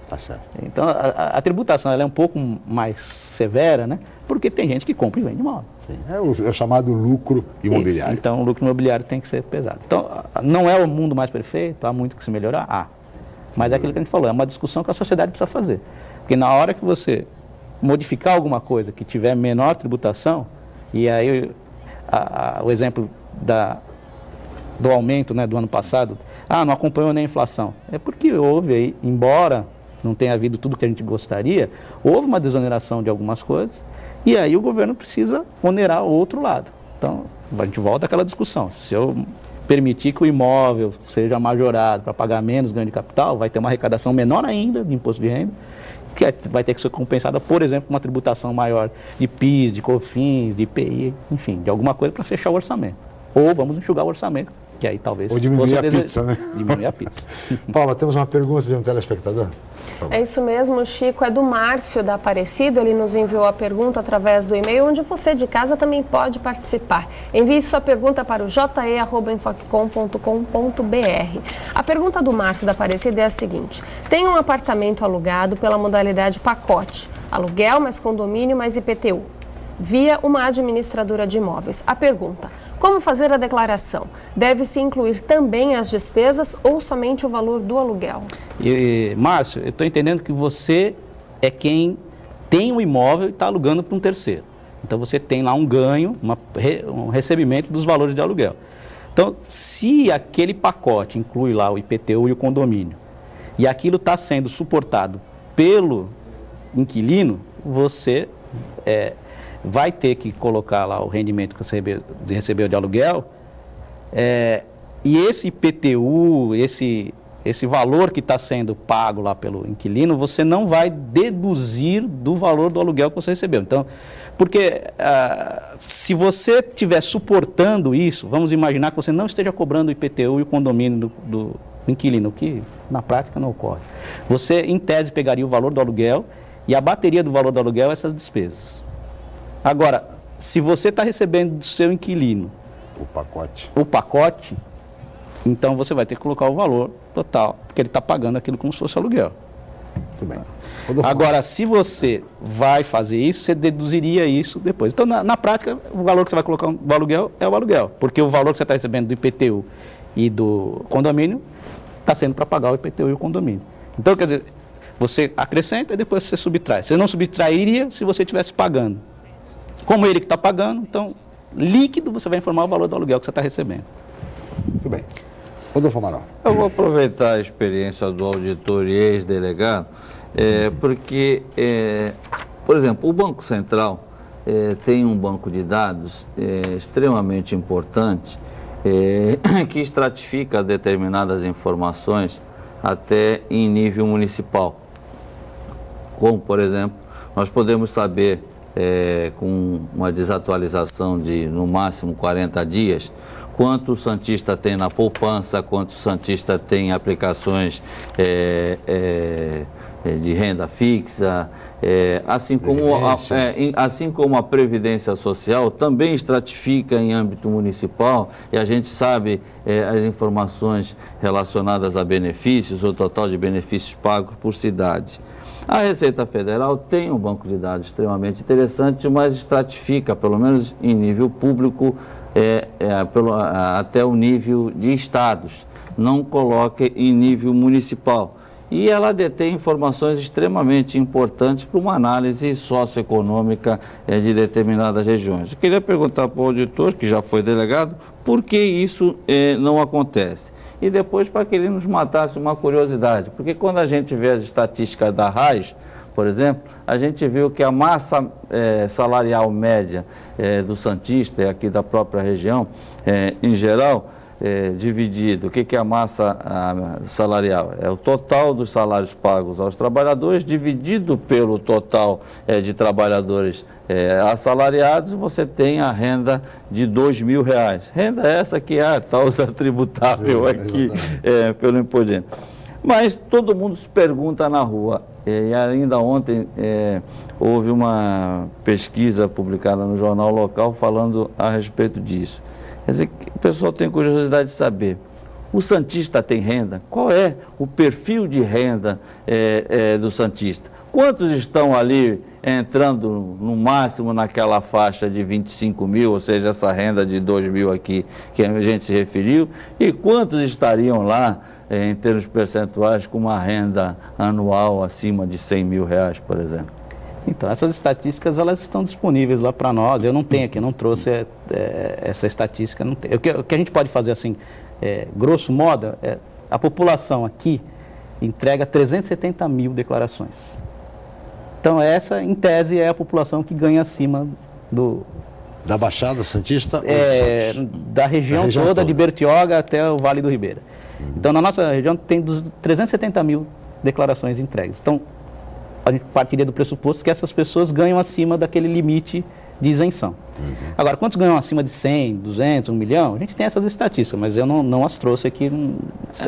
Tá certo. Então, a tributação ela é um pouco mais severa, né, porque tem gente que compra e vende imóvel. É o chamado lucro imobiliário. Isso. Então, o lucro imobiliário tem que ser pesado. Então, não é o mundo mais perfeito, há muito que se melhorar? Mas é aquilo que a gente falou, é uma discussão que a sociedade precisa fazer. Porque na hora que você modificar alguma coisa que tiver menor tributação, e aí o exemplo do aumento, né, do ano passado, não acompanhou nem a inflação. É porque houve aí, embora não tenha havido tudo que a gente gostaria, houve uma desoneração de algumas coisas, e aí o governo precisa onerar o outro lado. Então, a gente volta àquela discussão. Se eu permitir que o imóvel seja majorado para pagar menos ganho de capital, vai ter uma arrecadação menor ainda de imposto de renda, que vai ter que ser compensada, por exemplo, com uma tributação maior de PIS, de COFINS, de IPI, enfim, de alguma coisa para fechar o orçamento. Ou vamos enxugar o orçamento, que aí talvez... Ou diminuir a pizza, né? Diminuir a pizza. Paula, temos uma pergunta de um telespectador? É isso mesmo, Chico, é do Márcio da Aparecida, ele nos enviou a pergunta através do e-mail, onde você de casa também pode participar. Envie sua pergunta para o je@infocom.com.br. A pergunta do Márcio da Aparecida é a seguinte: tem um apartamento alugado pela modalidade pacote, aluguel mais condomínio mais IPTU, via uma administradora de imóveis. A pergunta: como fazer a declaração? Deve-se incluir também as despesas ou somente o valor do aluguel? Márcio, eu estou entendendo que você é quem tem um imóvel e está alugando para um terceiro. Então você tem lá um ganho, um recebimento dos valores de aluguel. Então, se aquele pacote inclui lá o IPTU e o condomínio, e aquilo está sendo suportado pelo inquilino, você vai ter que colocar lá o rendimento que você recebeu de aluguel, e esse IPTU, esse valor que está sendo pago lá pelo inquilino, você não vai deduzir do valor do aluguel que você recebeu. Então, porque se você estiver suportando isso, vamos imaginar que você não esteja cobrando o IPTU e o condomínio do inquilino, que na prática não ocorre. Você, em tese, pegaria o valor do aluguel e a bateria do valor do aluguel essas despesas. Agora, se você está recebendo do seu inquilino o pacote, então você vai ter que colocar o valor total, porque ele está pagando aquilo como se fosse aluguel. Muito bem. Agora, se você vai fazer isso, você deduziria isso depois. Então, na prática, o valor que você vai colocar no aluguel é o aluguel, porque o valor que você está recebendo do IPTU e do condomínio está sendo para pagar o IPTU e o condomínio. Então, quer dizer, você acrescenta e depois você subtrai. Você não subtrairia se você estivesse pagando. Como ele que está pagando, então, líquido, você vai informar o valor do aluguel que você está recebendo. Muito bem. Rodolfo Amaral. Eu vou aproveitar a experiência do auditor e ex-delegado, porque, por exemplo, o Banco Central tem um banco de dados extremamente importante que estratifica determinadas informações até em nível municipal. Como, por exemplo, nós podemos saber com uma desatualização de, no máximo, 40 dias, quanto o santista tem na poupança, quanto o santista tem em aplicações de renda fixa, assim como a Previdência Social também estratifica em âmbito municipal, e a gente sabe as informações relacionadas a benefícios, o total de benefícios pagos por cidade. A Receita Federal tem um banco de dados extremamente interessante, mas estratifica, pelo menos em nível público, até o nível de estados, não coloca em nível municipal. E ela detém informações extremamente importantes para uma análise socioeconômica de determinadas regiões. Eu queria perguntar para o auditor, que já foi delegado, por que isso não acontece? E depois para que ele nos matasse uma curiosidade, porque quando a gente vê as estatísticas da RAIS, por exemplo, a gente viu que a massa salarial média do santista e aqui da própria região, em geral, dividido, o que é a massa salarial? É o total dos salários pagos aos trabalhadores dividido pelo total de trabalhadores assalariados, você tem a renda de R$2.000. Renda essa que é a tal da tributável aqui pelo imposto de renda. Mas todo mundo se pergunta na rua, e ainda ontem houve uma pesquisa publicada no jornal local falando a respeito disso. Quer dizer, o pessoal tem curiosidade de saber, o santista tem renda? Qual é o perfil de renda do santista? Quantos estão ali entrando no máximo naquela faixa de 25 mil, ou seja, essa renda de 2 mil aqui que a gente se referiu, e quantos estariam lá em termos percentuais com uma renda anual acima de R$100 mil, por exemplo? Então, essas estatísticas, elas estão disponíveis lá para nós. Eu não tenho aqui, não trouxe essa estatística. Não tem. O que a gente pode fazer assim, grosso modo, a população aqui entrega 370 mil declarações. Então, essa, em tese, é a população que ganha acima do... Da Baixada Santista? Da região toda, de Bertioga até o Vale do Ribeira. Então, na nossa região, tem 370 mil declarações entregues. Então, a gente partiria do pressuposto que essas pessoas ganham acima daquele limite de isenção. Agora, quantos ganham acima de 100, 200, 1 milhão? A gente tem essas estatísticas, mas eu não as trouxe aqui.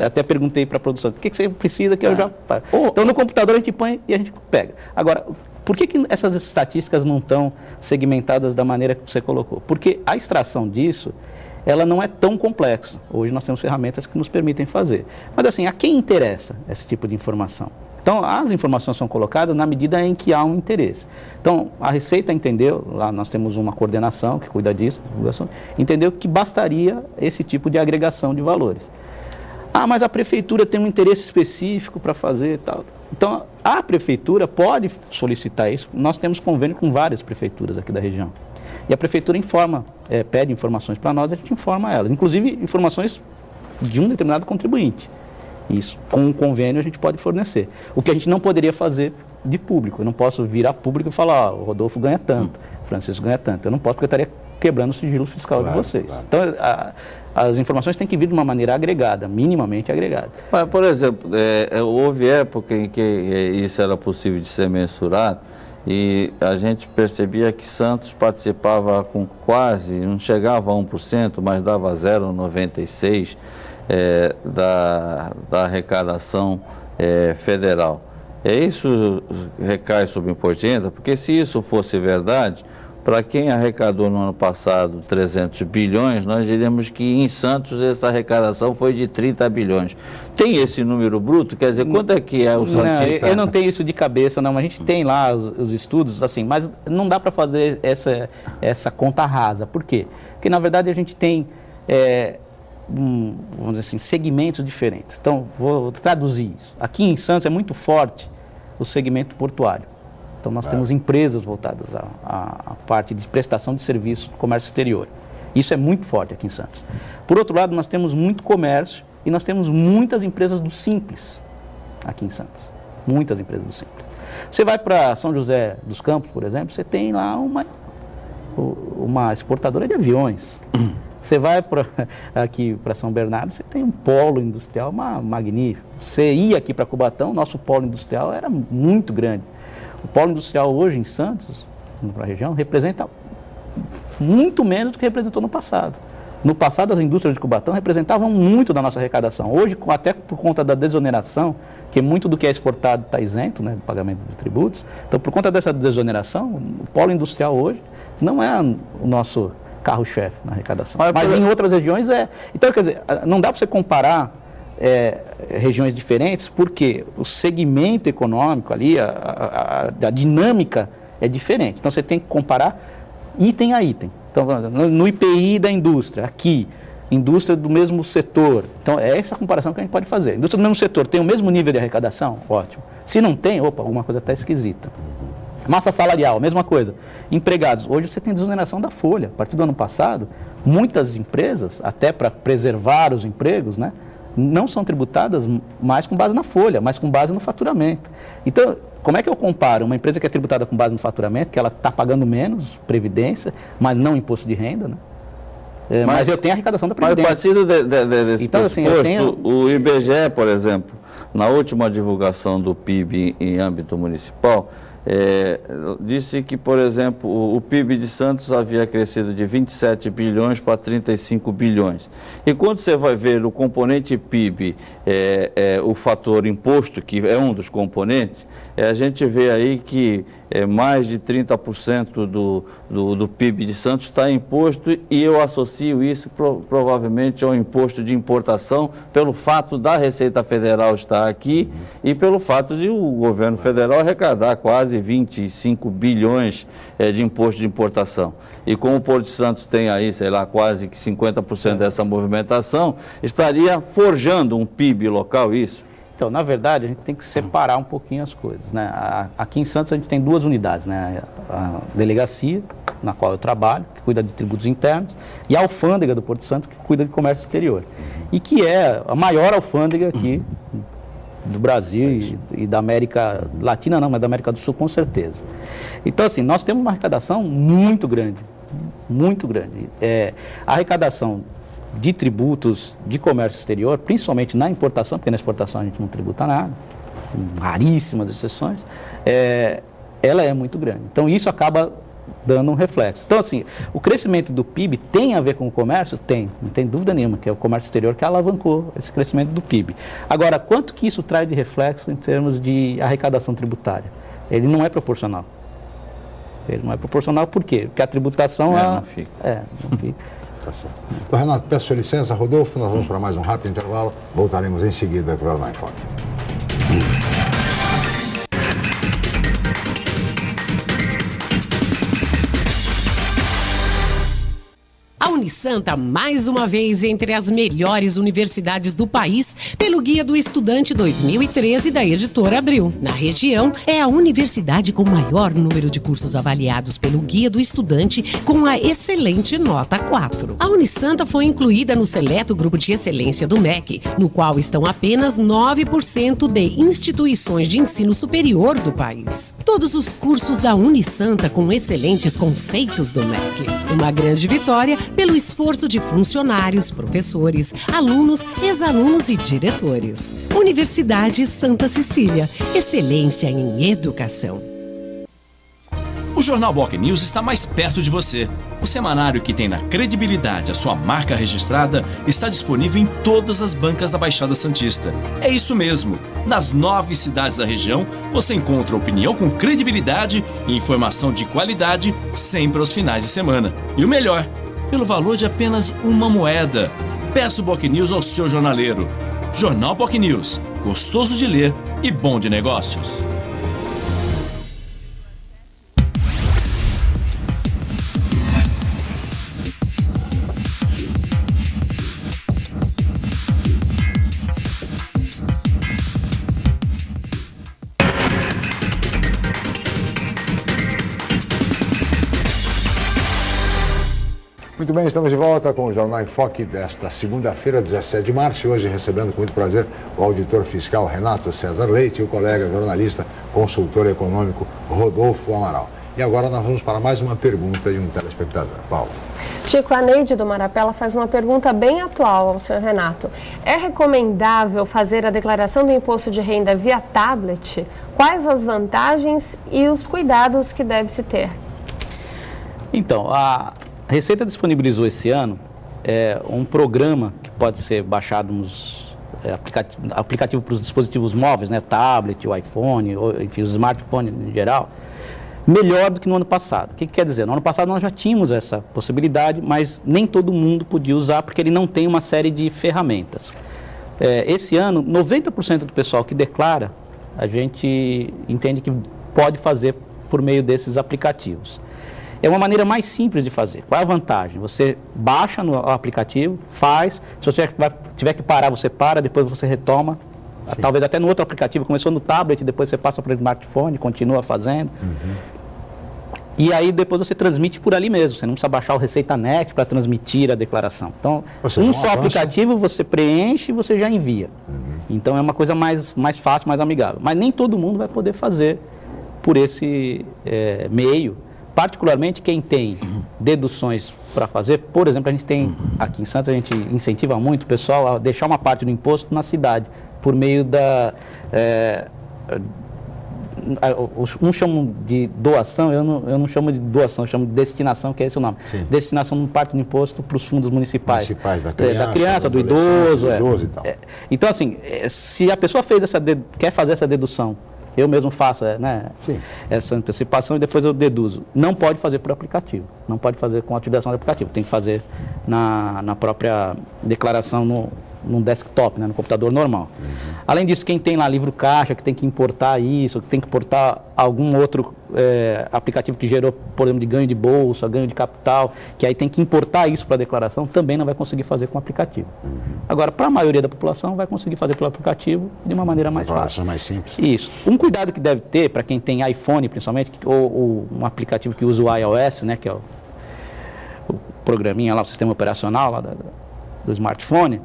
Até perguntei para a produção, o que você precisa que eu já... Então, no computador a gente põe e a gente pega. Agora, por que essas estatísticas não estão segmentadas da maneira que você colocou? Porque a extração disso, ela não é tão complexa. Hoje nós temos ferramentas que nos permitem fazer. Mas assim, a quem interessa esse tipo de informação? Então, as informações são colocadas na medida em que há um interesse. Então, a Receita entendeu, lá nós temos uma coordenação que cuida disso, entendeu que bastaria esse tipo de agregação de valores. Ah, mas a Prefeitura tem um interesse específico para fazer e tal. Então, a Prefeitura pode solicitar isso. Nós temos convênio com várias prefeituras aqui da região. E a Prefeitura informa, pede informações para nós, a gente informa elas. Inclusive, informações de um determinado contribuinte. Isso, com um convênio, a gente pode fornecer. O que a gente não poderia fazer de público. Eu não posso virar público e falar, o Rodolfo ganha tanto, o Francisco ganha tanto. Eu não posso, porque eu estaria quebrando o sigilo fiscal de vocês. Claro. Então, as informações têm que vir de uma maneira agregada, minimamente agregada. Mas, por exemplo, houve época em que isso era possível de ser mensurado, e a gente percebia que Santos participava com quase, não chegava a 1%, mas dava 0,96%. Da arrecadação federal. Isso recai sobre o imposto de renda, porque se isso fosse verdade, para quem arrecadou no ano passado 300 bilhões, nós diríamos que em Santos essa arrecadação foi de 30 bilhões. Tem esse número bruto? Quer dizer, quanto é que é o santista? Eu não tenho isso de cabeça, não. A gente tem lá os estudos, assim, mas não dá para fazer essa conta rasa. Por quê? Porque, na verdade, a gente tem... vamos dizer assim, segmentos diferentes. Então, vou traduzir isso. Aqui em Santos é muito forte o segmento portuário. Então, nós temos empresas voltadas à parte de prestação de serviços no comércio exterior. Isso é muito forte aqui em Santos. Por outro lado, nós temos muito comércio e nós temos muitas empresas do Simples aqui em Santos. Muitas empresas do Simples. Você vai para São José dos Campos, por exemplo, você tem lá uma exportadora de aviões. Você vai aqui para São Bernardo, você tem um polo industrial magnífico. Você ia aqui para Cubatão, nosso polo industrial era muito grande. O polo industrial hoje em Santos, na região, representa muito menos do que representou no passado. No passado, as indústrias de Cubatão representavam muito da nossa arrecadação. Hoje, até por conta da desoneração, que muito do que é exportado está isento, né, do pagamento de tributos. Então, por conta dessa desoneração, o polo industrial hoje não é o nosso carro-chefe na arrecadação. Mas em outras regiões é. Então, quer dizer, não dá para você comparar regiões diferentes, porque o segmento econômico ali, a dinâmica é diferente. Então, você tem que comparar item a item. Então, no IPI da indústria, aqui, indústria do mesmo setor. Então, é essa comparação que a gente pode fazer. Indústria do mesmo setor tem o mesmo nível de arrecadação? Ótimo. Se não tem, opa, alguma coisa está esquisita. Massa salarial, mesma coisa. Empregados, hoje você tem desoneração da folha. A partir do ano passado, muitas empresas, até para preservar os empregos, né, não são tributadas mais com base na folha, mas com base no faturamento. Então, como é que eu comparo uma empresa que é tributada com base no faturamento, que ela está pagando menos previdência, mas não imposto de renda, né? Mas eu tenho a arrecadação da previdência. Mas partindo desse então, assim, o IBGE, por exemplo, na última divulgação do PIB em âmbito municipal, disse que, por exemplo, o PIB de Santos havia crescido de 27 bilhões para 35 bilhões. E quando você vai ver o componente PIB, o fator imposto, que é um dos componentes, a gente vê aí que mais de 30% do PIB de Santos está imposto, e eu associo isso provavelmente ao imposto de importação, pelo fato da Receita Federal estar aqui e pelo fato de o governo federal arrecadar quase 25 bilhões de imposto de importação. E como o Porto de Santos tem aí, sei lá, quase que 50% dessa movimentação, estaria forjando um PIB local isso? Então, na verdade, a gente tem que separar um pouquinho as coisas, né? Aqui em Santos a gente tem duas unidades, né? A delegacia, na qual eu trabalho, que cuida de tributos internos, e a alfândega do Porto de Santos, que cuida de comércio exterior. E que é a maior alfândega aqui do Brasil e da América Latina, não, mas da América do Sul, com certeza. Então, assim, nós temos uma arrecadação muito grande, muito grande. A arrecadação de tributos de comércio exterior, principalmente na importação, porque na exportação a gente não tributa nada, raríssimas exceções, ela é muito grande. Então, isso acaba dando um reflexo. Então, assim, o crescimento do PIB tem a ver com o comércio? Tem, não tem dúvida nenhuma, que é o comércio exterior que alavancou esse crescimento do PIB. Agora, quanto que isso traz de reflexo em termos de arrecadação tributária? Ele não é proporcional. Ele não é proporcional por quê? Porque a tributação... não fica. Não fica. Tá certo. Então, Renato, peço sua licença, Rodolfo, nós vamos para mais um rápido intervalo, voltaremos em seguida para o Jornal em Foque. A Unisanta, mais uma vez, entre as melhores universidades do país, pelo Guia do Estudante 2013 da Editora Abril. Na região, é a universidade com maior número de cursos avaliados pelo Guia do Estudante, com a excelente nota 4. A Unisanta foi incluída no seleto grupo de excelência do MEC, no qual estão apenas 9% de instituições de ensino superior do país. Todos os cursos da Unisanta com excelentes conceitos do MEC. Uma grande vitória pelo esforço de funcionários, professores, alunos, ex-alunos e diretores. Universidade Santa Cecília, excelência em educação. O Jornal Boc News está mais perto de você. O semanário que tem na credibilidade a sua marca registrada está disponível em todas as bancas da Baixada Santista. É isso mesmo. Nas 9 cidades da região, você encontra opinião com credibilidade e informação de qualidade sempre aos finais de semana. E o melhor, pelo valor de apenas uma moeda. Peça o Boc News ao seu jornaleiro. Jornal Boc News, gostoso de ler e bom de negócios. Muito bem, estamos de volta com o Jornal em Foque desta segunda-feira, 17 de março, e hoje recebendo com muito prazer o auditor fiscal Renato César Leite e o colega jornalista, consultor econômico Rodolfo Amaral. E agora nós vamos para mais uma pergunta de um telespectador. Paulo. Chico, a Neide do Marapela faz uma pergunta bem atual ao senhor Renato. É recomendável fazer a declaração do imposto de renda via tablet? Quais as vantagens e os cuidados que deve-se ter? Então, a Receita disponibilizou esse ano um programa que pode ser baixado nos aplicativo para os dispositivos móveis, né, tablet, o iPhone, ou, enfim, os smartphones em geral, melhor do que no ano passado. O que quer dizer? No ano passado nós já tínhamos essa possibilidade, mas nem todo mundo podia usar porque ele não tem uma série de ferramentas. Esse ano, 90% do pessoal que declara, a gente entende que pode fazer por meio desses aplicativos. É uma maneira mais simples de fazer. Qual é a vantagem? Você baixa no aplicativo, faz, se você tiver que parar, você para, depois você retoma. Sim. Talvez até no outro aplicativo, começou no tablet, depois você passa para o smartphone, continua fazendo. Uhum. E aí depois você transmite por ali mesmo, você não precisa baixar o ReceitaNet para transmitir a declaração. Então, um só aplicativo você preenche e você já envia. Uhum. Então é uma coisa mais fácil, mais amigável. Mas nem todo mundo vai poder fazer por esse meio. Particularmente quem tem deduções para fazer, por exemplo, a gente tem aqui em Santos, a gente incentiva muito o pessoal a deixar uma parte do imposto na cidade, por meio da... uns chamam de doação, eu não chamo de doação, eu chamo de destinação, que é esse o nome. Sim. Destinação de parte do imposto para os fundos municipais. Da criança, do idoso. E tal. Então, assim, se a pessoa quer fazer essa dedução, eu mesmo faço essa antecipação e depois eu deduzo. Não pode fazer por aplicativo, não pode fazer com a utilização do aplicativo, tem que fazer na própria declaração no desktop, no computador normal. Uhum. Além disso, quem tem lá livro caixa, que tem que importar isso, que tem que importar algum outro aplicativo que gerou, por exemplo, de ganho de bolsa, ganho de capital, que aí tem que importar isso para a declaração, também não vai conseguir fazer com o aplicativo. Uhum. Agora, para a maioria da população, vai conseguir fazer pelo aplicativo de uma maneira mais fácil. Mais simples. Isso. Um cuidado que deve ter, para quem tem iPhone, principalmente, ou um aplicativo que usa o iOS, que é o programinha lá, o sistema operacional lá do smartphone,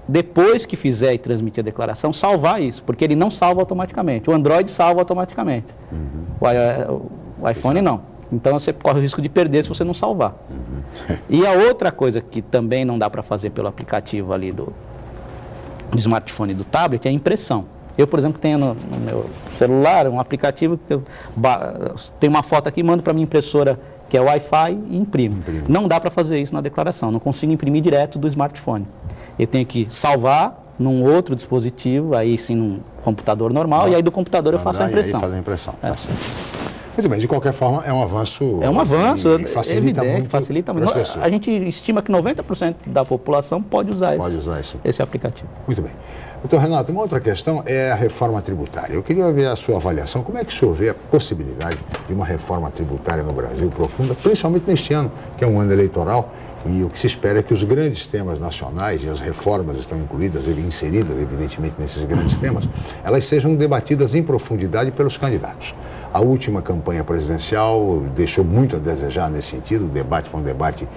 depois que fizer e transmitir a declaração, salvar isso, porque ele não salva automaticamente. O Android salva automaticamente. Uhum. O iPhone não. Então você corre o risco de perder se você não salvar. Uhum. E a outra coisa que também não dá para fazer pelo aplicativo ali do smartphone e do tablet é a impressão. Eu, por exemplo, tenho no meu celular um aplicativo que eu tenho uma foto aqui, mando para minha impressora, que é Wi-Fi, e imprimo. Não dá para fazer isso na declaração, não consigo imprimir direto do smartphone. Eu tenho que salvar num outro dispositivo, aí sim num computador normal, e aí do computador eu faço a impressão. E aí faz a impressão. Tá certo. Muito bem, de qualquer forma, é um avanço. É um avanço, e facilita evidente, muito facilita muito. A gente estima que 90% da população pode usar esse aplicativo. Muito bem. Então, Renato, uma outra questão é a reforma tributária. Eu queria ver a sua avaliação. Como é que o senhor vê a possibilidade de uma reforma tributária no Brasil profunda, principalmente neste ano, que é um ano eleitoral, e o que se espera é que os grandes temas nacionais, e as reformas estão incluídas, inseridas, evidentemente, nesses grandes temas, elas sejam debatidas em profundidade pelos candidatos. A última campanha presidencial deixou muito a desejar nesse sentido. O debate foi um debate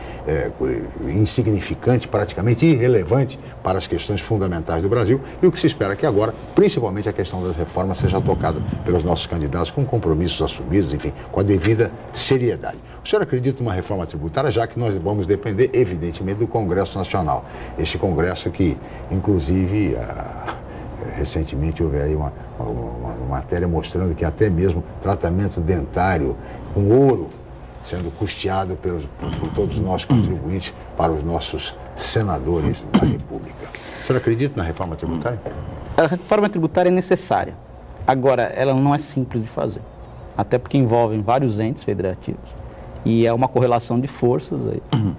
insignificante, praticamente irrelevante para as questões fundamentais do Brasil. E o que se espera é que agora, principalmente a questão das reformas, seja tocada pelos nossos candidatos com compromissos assumidos, enfim, com a devida seriedade. O senhor acredita numa reforma tributária, já que nós vamos depender, evidentemente, do Congresso Nacional. Este Congresso que, inclusive, recentemente houve aí uma matéria mostrando que até mesmo tratamento dentário com ouro sendo custeado por todos nós contribuintes para os nossos senadores da República. O senhor acredita na reforma tributária? A reforma tributária é necessária. Agora, ela não é simples de fazer. Até porque envolve vários entes federativos. E é uma correlação de forças.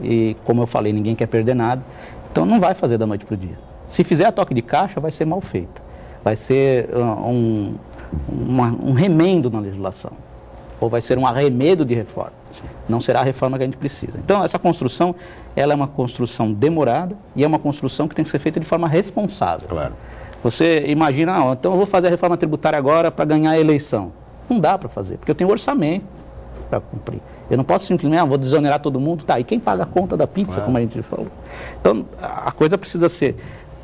E, como eu falei, ninguém quer perder nada. Então, não vai fazer da noite para o dia. Se fizer a toque de caixa, vai ser mal feito. Vai ser um remendo na legislação. Ou vai ser um arremedo de reforma. Não será a reforma que a gente precisa. Então, essa construção, ela é uma construção demorada e é uma construção que tem que ser feita de forma responsável. Claro. Você imagina, então eu vou fazer a reforma tributária agora para ganhar a eleição. Não dá para fazer, porque eu tenho orçamento para cumprir. Eu não posso simplesmente, vou desonerar todo mundo, tá, e quem paga a conta da pizza, como a gente falou? Então, a coisa precisa ser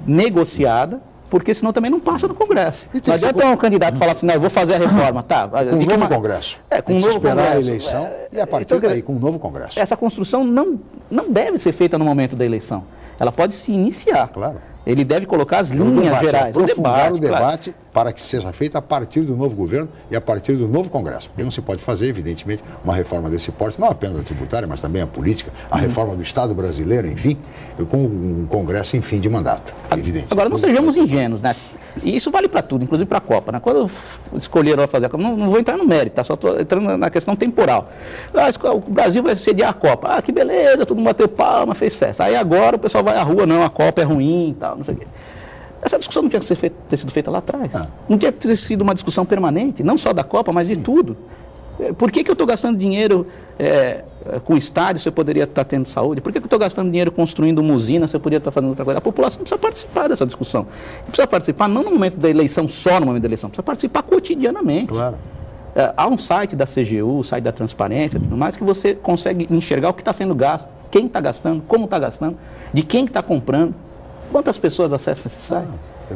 negociada, porque senão também não passa no Congresso. Não adianta um candidato falar assim, não, eu vou fazer a reforma, tá? Com um novo Congresso. Com um novo esperar Congresso. A eleição e a partir daí com um novo Congresso. Essa construção não deve ser feita no momento da eleição. Ela pode se iniciar. Claro. Ele deve colocar as linhas gerais. Aprofundar o debate. Claro. para que seja feita a partir do novo governo e a partir do novo Congresso. Porque não se pode fazer, evidentemente, uma reforma desse porte, não apenas a tributária, mas também a política, a reforma do Estado brasileiro, enfim, com um Congresso em fim de mandato, evidente. Agora, não sejamos ingênuos, né? E isso vale para tudo, inclusive para a Copa, né? Quando escolheram fazer a Copa, não vou entrar no mérito, tá? Só estou entrando na questão temporal. O Brasil vai sediar a Copa. Ah, que beleza, todo mundo bateu palma, fez festa. Aí agora o pessoal vai à rua, não, a Copa é ruim e tal, não sei o quê. Essa discussão não tinha que ter sido feita lá atrás. Não tinha que ter sido uma discussão permanente, não só da Copa, mas de tudo. Por que eu estou gastando dinheiro com estádio se eu poderia estar tendo saúde? Por que eu estou gastando dinheiro construindo uma usina se eu poderia estar fazendo outra coisa? A população precisa participar dessa discussão. Precisa participar não no momento da eleição, só no momento da eleição, precisa participar cotidianamente. Claro. Há um site da CGU, site da Transparência, tudo mais, que você consegue enxergar o que está sendo gasto, quem está gastando, como está gastando, de quem está comprando, quantas pessoas acessam esse site.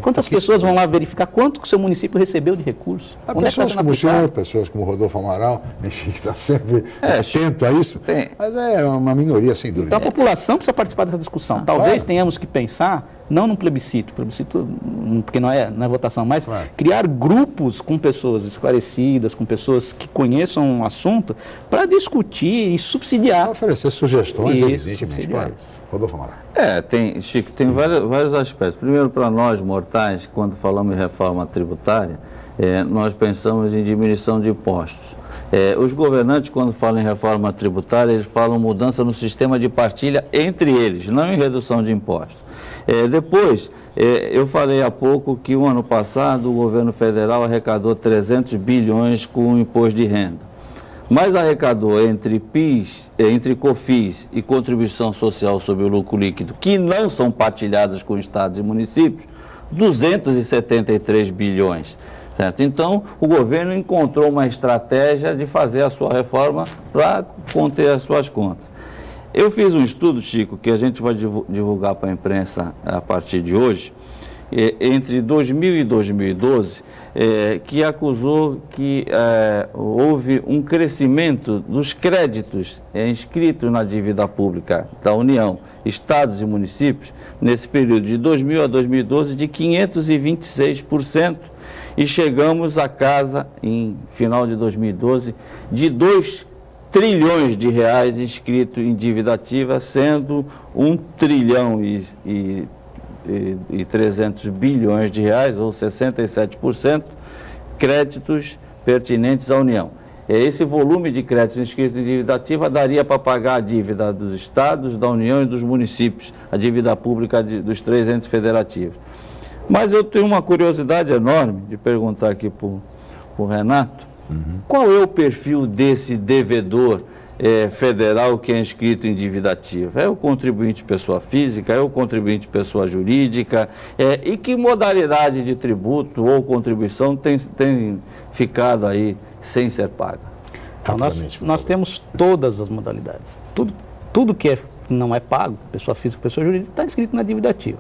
Quantas pessoas vão lá verificar quanto que o seu município recebeu de recursos? Há pessoas como o senhor, pessoas como Rodolfo Amaral, enfim, que está sempre atento a isso, mas é uma minoria, sem dúvida. Então a população precisa participar dessa discussão. Talvez tenhamos que pensar, não num plebiscito, porque não é votação, mas criar grupos com pessoas esclarecidas, com pessoas que conheçam o assunto, para discutir e subsidiar. Oferecer sugestões, evidentemente, claro. Rodolfo Amaral. Chico, tem vários aspectos. Primeiro, para nós mortais, quando falamos em reforma tributária, nós pensamos em diminuição de impostos. Os governantes, quando falam em reforma tributária, eles falam mudança no sistema de partilha entre eles, não em redução de impostos. Depois, eu falei há pouco que o ano passado o governo federal arrecadou 300 bilhões com o imposto de renda. Mas arrecadou entre PIS, entre COFINS e contribuição social sobre o lucro líquido, que não são partilhadas com estados e municípios, 273 bilhões. Certo? Então, o governo encontrou uma estratégia de fazer a sua reforma para conter as suas contas. Eu fiz um estudo, Chico, que a gente vai divulgar para a imprensa a partir de hoje, entre 2000 e 2012, que acusou que houve um crescimento dos créditos inscritos na dívida pública da União, estados e municípios, nesse período de 2000 a 2012, de 526%, e chegamos a casa, em final de 2012, de 2 trilhões de reais inscritos em dívida ativa, sendo 1 trilhão e 300 bilhões de reais, ou 67%, créditos pertinentes à União. Esse volume de créditos inscritos em dívida ativa daria para pagar a dívida dos estados, da União e dos municípios, a dívida pública dos 3 entes federativos. Mas eu tenho uma curiosidade enorme de perguntar aqui para o Renato, qual é o perfil desse devedor federal que é inscrito em dívida ativa? É o contribuinte pessoa física, é o contribuinte pessoa jurídica, e que modalidade de tributo ou contribuição tem ficado aí sem ser paga? Então, nós temos todas as modalidades. Tudo que não é pago, pessoa física, pessoa jurídica, está inscrito na dívida ativa.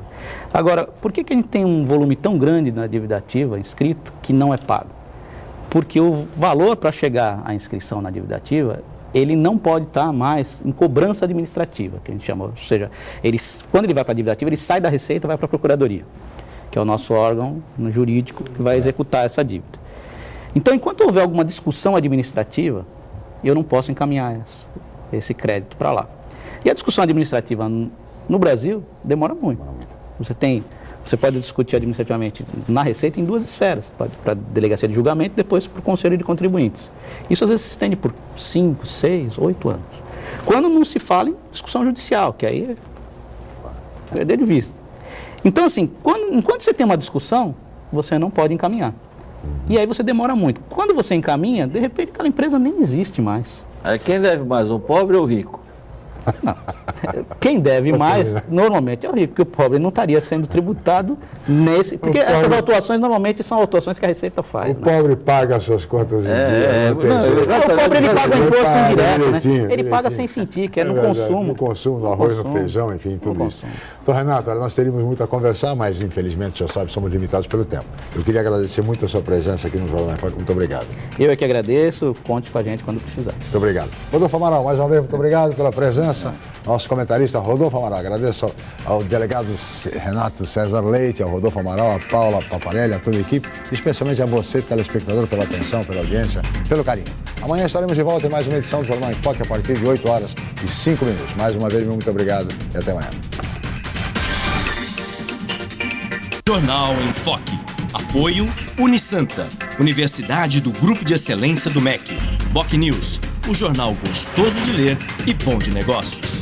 Agora, por que a gente tem um volume tão grande na dívida ativa inscrito que não é pago? Porque o valor para chegar à inscrição na dívida ativa, ele não pode estar mais em cobrança administrativa, que a gente chama. Ou seja, quando ele vai para a dívida ativa, ele sai da Receita e vai para a Procuradoria, que é o nosso órgão jurídico que vai executar essa dívida. Então, enquanto houver alguma discussão administrativa, eu não posso encaminhar esse crédito para lá. E a discussão administrativa no Brasil demora muito. Você pode discutir administrativamente na Receita em 2 esferas, para a delegacia de julgamento e depois para o Conselho de Contribuintes. Isso às vezes se estende por 5, 6, 8 anos. Quando não se fala em discussão judicial, que aí é perder de vista. Então, assim, enquanto você tem uma discussão, você não pode encaminhar. E aí você demora muito. Quando você encaminha, de repente aquela empresa nem existe mais. Aí quem deve mais, o pobre ou o rico? Não. Quem deve mais, normalmente, é o rico, porque o pobre não estaria sendo tributado nesse... Porque essas autuações, normalmente, são autuações que a Receita faz. O pobre paga as suas contas em dia. O pobre, ele paga o imposto indireto, né? Ele paga sem sentir, que é no consumo. No consumo, no arroz, no feijão, enfim, tudo isso. Então, Renato, nós teríamos muito a conversar, mas infelizmente, o senhor sabe, somos limitados pelo tempo. Eu queria agradecer muito a sua presença aqui no Jornal em Foque. Muito obrigado. Eu é que agradeço, conte com a gente quando precisar. Muito obrigado. Rodolfo Amaral, mais uma vez, muito obrigado pela presença. Nosso comentarista Rodolfo Amaral. Agradeço ao delegado Renato César Leite, ao Rodolfo Amaral, a Paula Paparelli, a toda a equipe, especialmente a você, telespectador, pela atenção, pela audiência, pelo carinho. Amanhã estaremos de volta em mais uma edição do Jornal em Foque a partir de 8h05. Mais uma vez, muito obrigado e até amanhã. Jornal em Foque. Apoio Unisanta, Universidade do Grupo de Excelência do MEC. Boc News, o jornal gostoso de ler e bom de negócios.